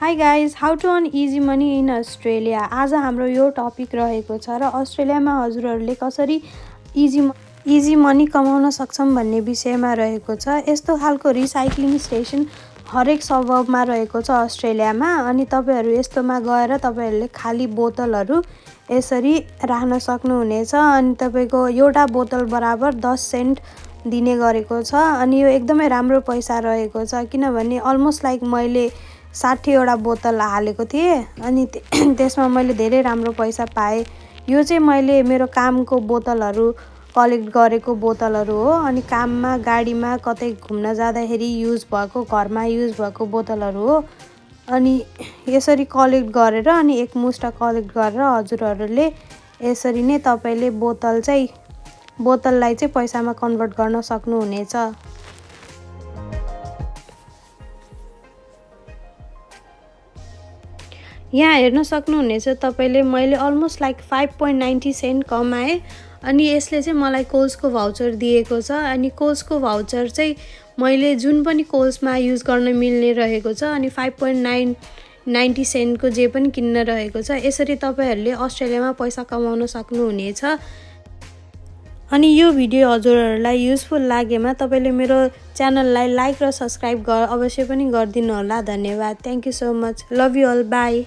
Hi guys, how to earn easy money in Australia. आज हाम्रो यो टपिक रहेको छ र अस्ट्रेलियामा हजुरहरूले कसरी इजी मनी कमाउन सक्छौं भन्ने विषयमा रहेको छ। यस्तो खालको रिसाइक्लिङ स्टेसन हरेक सबअबमा रहेको छ अस्ट्रेलियामा। अनि तपाईहरु यस्तोमा गएर तपाईहरुले खाली बोतलहरु यसरी राख्न सक्नुहुनेछ। अनि तपाईको एउटा बोतल बराबर 10 सेन्ट दिने गरेको छ। अनि यो एकदमै राम्रो पैसा रहेको छ किनभने अलमोस्ट लाइक मैले 60 वटा बोतल हालेको थिए अनि त्यसमा मैले धेरै राम्रो पैसा पाए। यो चाहिँ मैले मेरो कामको बोतलहरु कलेक्ट गरेको बोतलहरु हो। अनि काममा गाडीमा कतै घुम्न जाँदाखेरि युज भएको घरमा युज भएको बोतलहरु हो। अनि यसरी कलेक्ट गरेर अनि एकमुष्ट कलेक्ट गरेर हजुरहरुले यसरी नै तपाईले बोतललाई चाहिँ पैसामा कन्भर्ट गर्न सक्नुहुनेछ। यहाँ हेर्न सक्नुहुनेछ तपाईले मैले अलमोस्ट लाइक 5.90 सेन्ट कमाए। अनि यसले चाहिँ मलाई कोल्सको भाउचर दिएको छ। अनि कोल्सको भाउचर चाहिँ मैले जुन पनि कोल्समा युज गर्न मिल्ने रहेको छ। अनि 5.90 सेन्टको जे पनि किन्न रहेको छ। यसरी तपाईहरुले अस्ट्रेलियामा पैसा कमाउन सक्नुहुनेछ। अनि यो भिडियो हजुरहरुलाई युजफुल लागेमा तपाईले मेरो च्यानललाई लाइक र सब्स्क्राइब अवश्य पनि गर्दिनु होला। धन्यवाद। Thank you so much. Love you all. By.